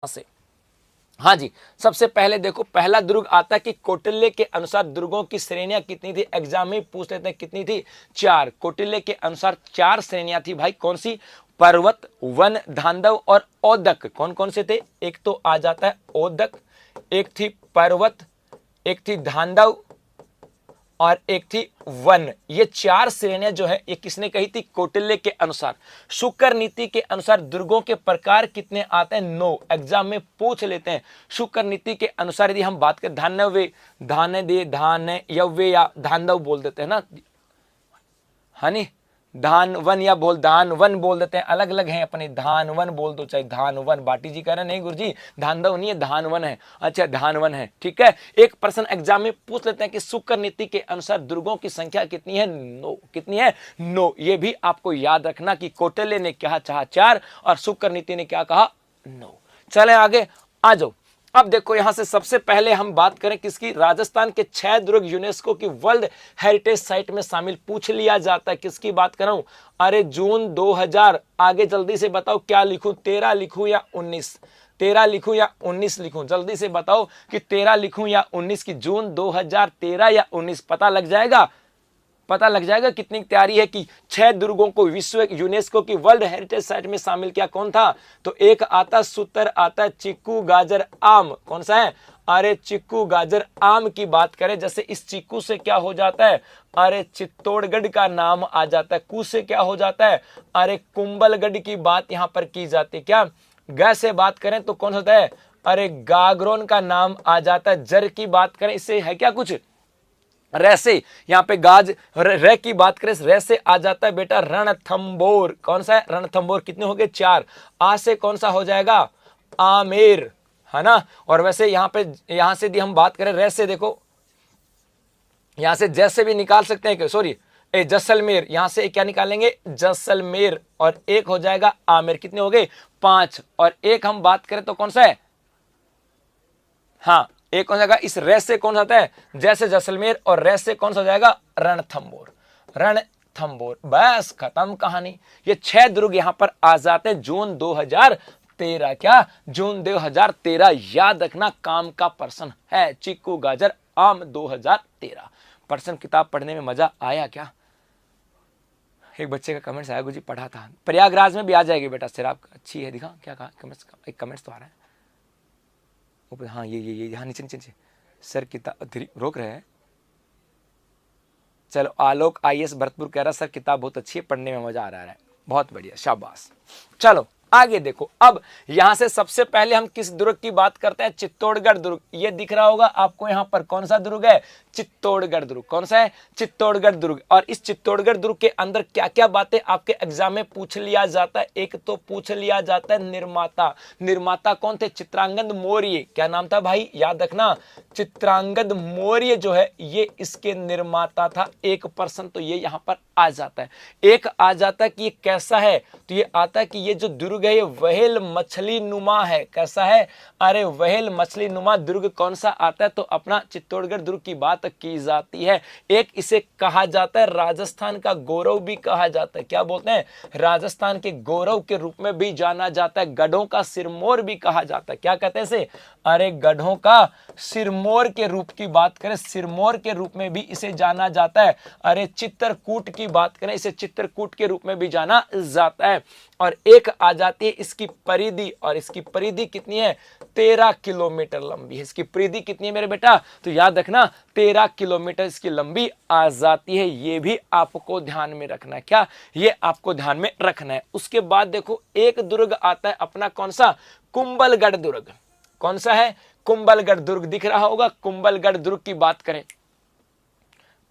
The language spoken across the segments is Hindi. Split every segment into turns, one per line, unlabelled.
से। हाँ जी, सबसे पहले देखो पहला दुर्ग आता है कि कौटिल्य के अनुसार दुर्गों की श्रेणियां कितनी थी। एग्जाम में पूछ लेते हैं कितनी थी, 4। कौटिल्य के अनुसार 4 श्रेणियां थी भाई। कौन सी? पर्वत, वन, धांधव और औदक। कौन कौन से थे? एक तो आ जाता है औदक, एक थी पर्वत, एक थी धांधव और एक थी वन। ये 4 श्रेणियां जो है ये किसने कही थी? कौटिल्य के अनुसार। शुक्र नीति के अनुसार दुर्गों के प्रकार कितने आते हैं? 9। एग्जाम में पूछ लेते हैं। शुक्र नीति के अनुसार यदि हम बात करें धान्यव्य, धान्यव्य या धांधव बोल देते हैं ना, हानि धान वन या धान वन बोल देते हैं, अलग अलग हैं अपने। धान वन बोल दो चाहे धान वन। बाटी जी कह रहे हैं नहीं गुरुजी धांधव नहीं है, धान वन है। अच्छा धान वन है, ठीक है। एक प्रश्न एग्जाम में पूछ लेते हैं कि शुक्र नीति के अनुसार दुर्गों की संख्या कितनी है? 9। कितनी है? 9। ये भी आपको याद रखना कि कौटिल्य ने क्या चाहा 4 और शुक्र नीति ने क्या कहा? 9। चले आगे आ जाओ। अब देखो यहां से सबसे पहले हम बात करें किसकी? राजस्थान के 6 दुर्ग यूनेस्को की वर्ल्ड हेरिटेज साइट में शामिल पूछ लिया जाता है। किसकी बात कर रहा हूं? अरे जून 2000। आगे जल्दी से बताओ क्या लिखूं, 13 लिखूं या 19? 13 लिखूं या 19 लिखूं? जल्दी से बताओ कि 13 लिखूं या 19 की? जून 2013 या 19? पता लग जाएगा, पता लग जाएगा कितनी तैयारी है कि 6 दुर्गों को विश्व यूनेस्को की वर्ल्ड हेरिटेज साइट में शामिल किया। कौन था? तो एक आता सूत्र आता है चीकू गाजर आम। कौन सा है? अरे चिक्कू गाजर आम की बात करें, जैसे इस चीकू से क्या हो जाता है? अरे चित्तौड़गढ़ का नाम आ जाता है। कू से क्या हो जाता है? अरे कुंभलगढ़ की बात यहां पर की जाती है। क्या ग से बात करें तो कौन होता है? अरे गागरोन का नाम आ जाता है। जर की बात करें इससे है क्या कुछ? रे से यहाँ पे गाज रे की बात करें, रे से आ जाता है बेटा रणथंबोर। कौन सा है? रणथंबोर। कितने हो गए? 4। आ से कौन सा हो जाएगा? आमेर, है ना। और वैसे यहाँ पे यहां से हम बात करें रे से, देखो यहां से जैसे भी निकाल सकते हैं, सॉरी जैसलमेर। यहां से क्या निकालेंगे? जैसलमेर। और एक हो जाएगा आमेर। कितने हो गए? 5। और एक हम बात करें तो कौन सा है? हाँ एक कौन सा जाएगा? इस रे से कौन सा आता है? जैसे जैसलमेर। और रे से कौन सा जाएगा? रणथंबोर। रणथंबोर। बस खत्म कहानी। ये 6 दुर्ग यहां पर आ जाते हैं जून 2013। क्या? जून 2013। याद रखना काम का प्रश्न है। चिक्कू गाजर आम 2013। प्रश्न किताब पढ़ने में मजा आया क्या? एक बच्चे का कमेंट्स आया, गुरुजी पढ़ा था। प्रयागराज में भी आ जाएगी बेटा शराब अच्छी है। दिखा क्या कहा? कमेंट्स, एक कमेंट्स तो आ रहा है ऊपर। हाँ ये हाँ नीचे नीचे सर किताब रोक रहे हैं। चलो आलोक आईएएस भरतपुर कह रहा सर किताब बहुत अच्छी है, पढ़ने में मजा आ रहा है। बहुत बढ़िया, शाबाश। चलो आगे देखो। अब यहां से सबसे पहले हम किस दुर्ग की बात करते हैं? चित्तौड़गढ़ दुर्ग। ये दिख रहा होगा आपको यहां पर। कौन सा दुर्ग है? चित्तौड़गढ़ दुर्ग। कौन सा है? चित्तौड़गढ़ दुर्ग। और इस चित्तौड़गढ़ दुर्ग के अंदर क्या क्या बातें आपके एग्जाम में पूछ लिया जाता है? एक तो पूछ लिया जाता है निर्माता। निर्माता कौन थे? चित्रांगद मौर्य। क्या नाम था भाई? याद रखना चित्रांगद मौर्य जो है ये इसके निर्माता था। 1% तो ये यहां पर आ जाता है। एक आ जाता है कि ये कैसा है? तो ये आता है कि ये जो दुर्ग है ये व्हेल मछली नुमा है। कैसा है? अरे व्हेल मछली नुमा दुर्ग कौन सा आता है? तो अपना चित्तौड़गढ़ दुर्ग की बात की जाती है। एक इसे कहा जाता है राजस्थान का गौरव भी कहा जाता है। क्या बोलते हैं? राजस्थान के गौरव के रूप में भी जाना जाता है। गढ़ों का सिरमौर भी कहा जाता है। क्या कहते हैं इसे? अरे गढ़ों का सिरमौर के रूप की बात करें, सिरमौर के रूप में भी इसे जाना जाता है। अरे चित्रकूट की बात करें, इसे चित्रकूट के रूप में भी जाना जाता है। और एक आ जाती है इसकी परिधि। और इसकी परिधि कितनी है? 13 किलोमीटर लंबी है। इसकी परिधि कितनी है मेरे बेटा? तो याद रखना 13 किलोमीटर इसकी लंबी आ जाती है। ये भी आपको ध्यान में रखना है। क्या? ये आपको ध्यान में रखना है। उसके बाद देखो एक दुर्ग आता है अपना। कौन सा? कुंभलगढ़ दुर्ग। कौन सा है? कुंभलगढ़ दुर्ग दिख रहा होगा। कुंभलगढ़ दुर्ग की बात करें,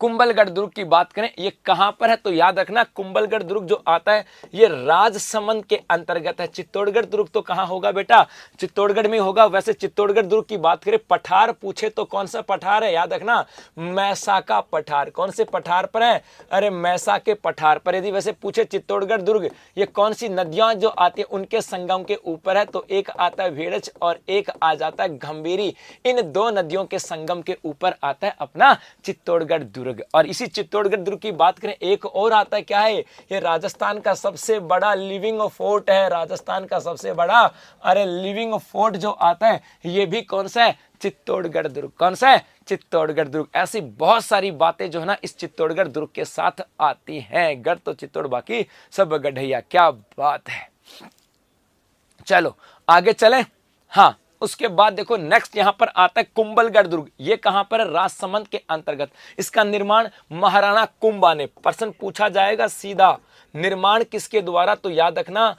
कुंभलगढ़ दुर्ग की बात करें, ये कहां पर है? तो याद रखना कुंभलगढ़ दुर्ग जो आता है ये राजसमंद के अंतर्गत है। चित्तौड़गढ़ दुर्ग तो कहां होगा बेटा? चित्तौड़गढ़ में होगा। वैसे चित्तौड़गढ़ दुर्ग की बात करें, पठार पूछे तो कौन सा पठार है? याद रखना मैसा का पठार। कौन से पठार पर है? अरे मैसा के पठार पर। यदि वैसे पूछे चित्तौड़गढ़ दुर्ग ये कौन सी नदियां जो आती है उनके संगम के ऊपर है, तो एक आता है भेड़च और एक आ जाता है गंभीरी। इन 2 नदियों के संगम के ऊपर आता है अपना चित्तौड़गढ़ दुर्ग। दुर्ग। और इसी चित्तौड़गढ़ दुर्ग की बात करें, एक और आता है, क्या है ये? राजस्थान का सबसे बड़ा लिविंग फोर्ट है, राजस्थान का सबसे बड़ा लिविंग फोर्ट जो आता है ये भी कौन सा है? चित्तौड़गढ़ दुर्ग। कौन सा है? चित्तौड़गढ़ दुर्ग। ऐसी बहुत सारी बातें जो है ना इस चित्तौड़गढ़ दुर्ग के साथ आती हैं। गढ़ तो चित्तौड़, बाकी सब गढ़ैया। क्या बात है। चलो आगे चलें। हाँ, उसके बाद देखो नेक्स्ट यहां पर आता है कुंभलगढ़ दुर्ग। ये कहां पर है? राजसमंद के अंतर्गत। इसका निर्माण महाराणा कुंभा ने। प्रश्न पूछा जाएगा सीधा, निर्माण किसके द्वारा? तो याद रखना,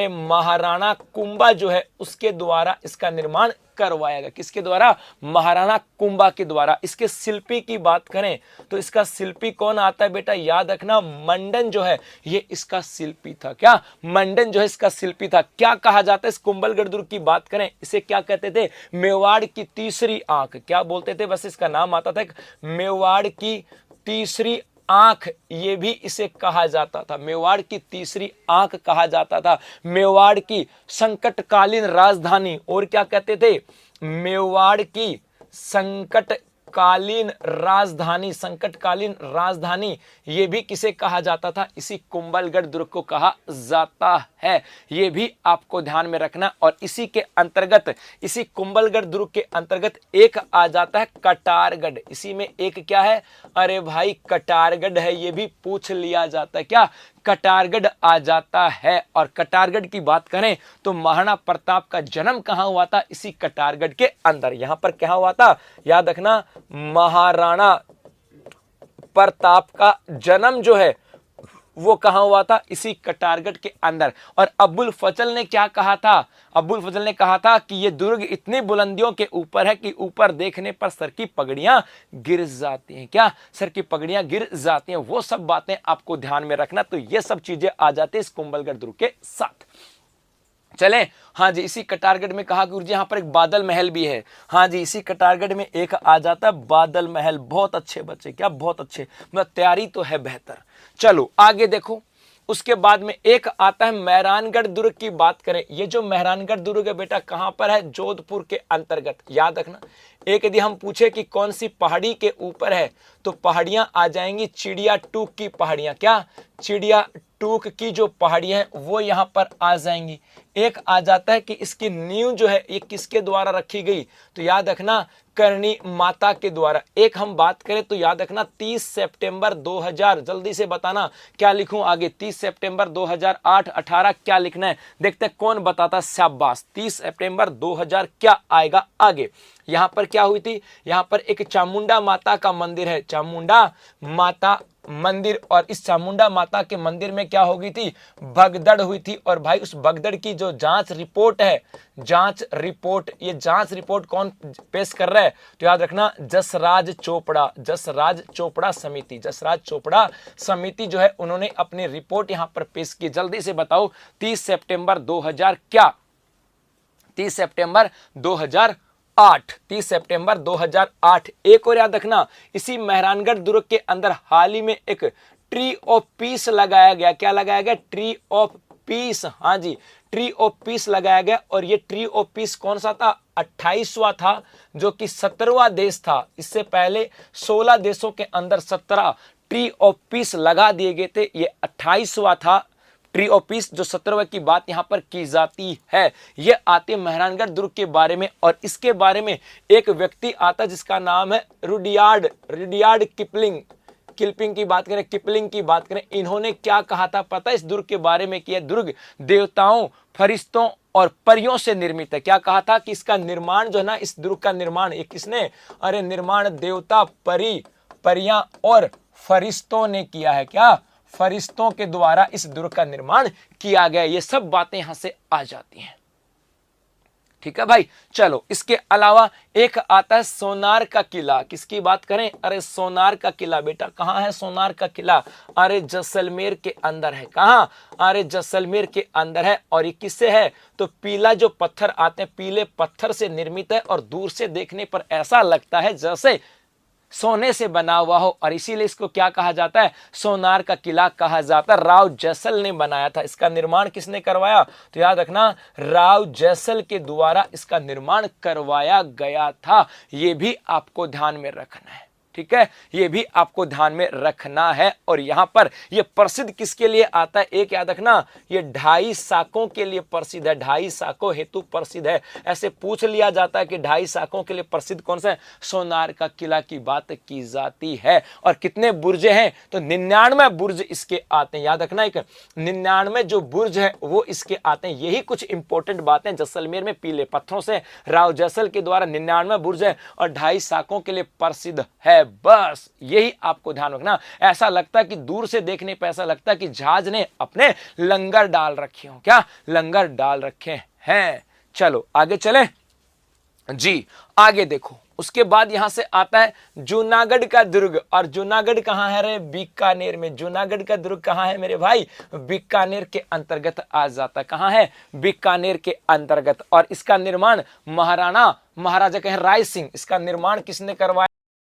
महाराणा कुंभा जो है उसके द्वारा इसका निर्माण करवाया गया। किसके द्वारा? महाराणा कुंभा के द्वारा। इसके शिल्पी की बात करें तो इसका शिल्पी कौन आता है बेटा? याद रखना, मंडन जो है ये इसका शिल्पी था। क्या? मंडन जो है इसका शिल्पी था। क्या कहा जाता है इस कुंभलगढ़ दुर्ग की बात करें? इसे क्या कहते थे? मेवाड़ की तीसरी आंख। क्या बोलते थे? बस इसका नाम आता था मेवाड़ की तीसरी आंख, ये भी इसे कहा जाता था। मेवाड़ की तीसरी आंख कहा जाता था। मेवाड़ की संकटकालीन राजधानी, और क्या कहते थे? मेवाड़ की संकटकालीन राजधानी। संकटकालीन राजधानी ये भी किसे कहा जाता था? इसी कुंभलगढ़ दुर्ग को कहा जाता है। ये भी आपको ध्यान में रखना। और इसी के अंतर्गत, इसी कुंभलगढ़ दुर्ग के अंतर्गत एक आ जाता है कटारगढ़। इसी में एक क्या है? भाई कटारगढ़ है। ये भी पूछ लिया जाता है। क्या? कटारगढ़ आ जाता है। और कटारगढ़ की बात करें तो महाराणा प्रताप का जन्म कहां हुआ था? इसी कटारगढ़ के अंदर। यहां पर क्या हुआ था? याद रखना, महाराणा प्रताप का जन्म जो है वो कहां हुआ था? इसी कटारगढ़ के अंदर। और अबुल फजल ने क्या कहा था? अबुल फजल ने कहा था कि ये दुर्ग इतनी बुलंदियों के ऊपर है कि ऊपर देखने पर सर की पगड़ियां गिर जाती हैं। क्या? सर की पगड़ियां गिर जाती हैं। वो सब बातें आपको ध्यान में रखना। तो ये सब चीजें आ जाती है इस कुंभलगढ़ दुर्ग के साथ। चले। हाँ जी, इसी कटारगढ़ में कहा गुरु जी यहाँ पर एक बादल महल भी है। हाँ जी, इसी कटारगढ़ में एक आ जाता है बादल महल। बहुत अच्छे बच्चे, क्या बहुत अच्छे, मतलब तैयारी तो है बेहतर। चलो आगे देखो। उसके बाद में एक आता है मेहरानगढ़ दुर्ग की बात करें। ये जो मेहरानगढ़ दुर्ग है बेटा कहां पर है? जोधपुर के अंतर्गत। याद रखना, एक यदि हम पूछे कि कौन सी पहाड़ी के ऊपर है तो पहाड़ियां आ जाएंगी चिड़िया टूक की पहाड़ियां। क्या? चिड़िया टूक की जो पहाड़ियां हैं वो यहां पर आ जाएंगी। एक आ जाता है कि इसकी नींव जो है ये किसके द्वारा रखी गई? तो याद रखना, करणी माता के द्वारा। एक हम बात करें तो याद रखना 30 सितंबर 2000, जल्दी से बताना क्या लिखूं आगे। 30 सितंबर 2008, 18 क्या लिखना है? देखते हैं कौन बताता। शाबाश, 30 सितंबर 2000 क्या आएगा आगे। यहां पर क्या हुई थी? यहां पर एक चामुंडा माता का मंदिर है, चामुंडा माता मंदिर। और इस चामुंडा माता के मंदिर में क्या हो गई थी? भगदड़ हुई थी। और भाई उस भगदड़ की जो जांच रिपोर्ट है, जांच रिपोर्ट, ये जांच रिपोर्ट कौन पेश कर रहा है? तो याद रखना, जसराज चोपड़ा, जसराज चोपड़ा समिति, जसराज चोपड़ा समिति जो है उन्होंने अपनी रिपोर्ट यहां पर पेश की। जल्दी से बताओ 30 सितंबर 2000 क्या? 30 सितंबर 2008, 30 सितंबर 2008। एक और याद रखना, इसी मेहरानगढ़ दुर्ग के अंदर हाल ही में एक ट्री ऑफ पीस लगाया गया। क्या लगाया गया? Tree of peace. हाँ जी, ट्री ऑफ पीस लगाया गया। और ये ट्री ऑफ पीस कौन सा था? 28वां था, जो कि 17वां देश था। इससे पहले 16 देशों के अंदर 17 ट्री ऑफ पीस लगा दिए गए थे। ये 28वां था ट्री ऑफ पीस, जो 17वां की बात यहां पर की जाती है। ये आते मेहरानगढ़ दुर्ग के बारे में। और इसके बारे में एक व्यक्ति आता जिसका नाम है रुडयार्ड किपलिंग। किपलिंग की बात करें, किपलिंग की बात करें, इन्होंने क्या कहा था पता है इस दुर्ग के बारे में? कि दुर्ग देवताओं, फरिश्तों और परियों से निर्मित है। क्या कहा था? कि इसका निर्माण जो है ना, इस दुर्ग का निर्माण एक किसने? निर्माण देवता, परियां और फरिश्तों ने किया है। क्या? फरिश्तों के द्वारा इस दुर्ग का निर्माण किया गया। ये सब बातें यहां से आ जाती हैं। ठीक है भाई। चलो इसके अलावा एक आता है सोनार का किला। किसकी बात करें? सोनार का किला बेटा कहां है? सोनार का किला जैसलमेर के अंदर है। कहां? जैसलमेर के अंदर है। और ये किससे है? तो पीला जो पत्थर आते हैं, पीले पत्थर से निर्मित है। और दूर से देखने पर ऐसा लगता है जैसे सोने से बना हुआ हो। और इसीलिए इसको क्या कहा जाता है? सोनार का किला कहा जाता है। राव जैसल ने बनाया था। इसका निर्माण किसने करवाया? तो याद रखना, राव जैसल के द्वारा इसका निर्माण करवाया गया था। यह भी आपको ध्यान में रखना है। ठीक है, ये भी आपको ध्यान में रखना है। और यहां पर ये प्रसिद्ध किसके लिए आता है, एक याद रखना, ये 2.5 शाकों के लिए प्रसिद्ध है, 2.5 शाकों हेतु प्रसिद्ध है। ऐसे पूछ लिया जाता है कि 2.5 शाकों के लिए प्रसिद्ध कौन सा है, सोनार का किला की बात की जाती है। और कितने बुर्ज हैं, तो 99 बुर्ज इसके आते हैं, याद रखना, एक 99 जो बुर्ज है वो इसके आते हैं। यही कुछ इंपॉर्टेंट बातें, जैसलमेर में पीले पत्थरों से राव जैसल के द्वारा 99 बुर्ज है और 2.5 शाकों के लिए प्रसिद्ध है। बस यही आपको ध्यान रखना। ऐसा लगता है कि दूर से देखने पर ऐसा लगता है कि जहाज ने अपने लंगर डाल रखे हो, क्या लंगर डाल रखे हैं। चलो आगे चलें जी, आगे देखो। उसके बाद यहां से आता है जूनागढ़ का दुर्ग। और जूनागढ़ कहां है रे, बीकानेर में। जूनागढ़ का दुर्ग कहां है मेरे भाई, बीकानेर के अंतर्गत आ जाता है। कहां है, बीकानेर के अंतर्गत। और इसका निर्माण महाराजा कहें राय सिंह, इसका निर्माण किसने करवाया,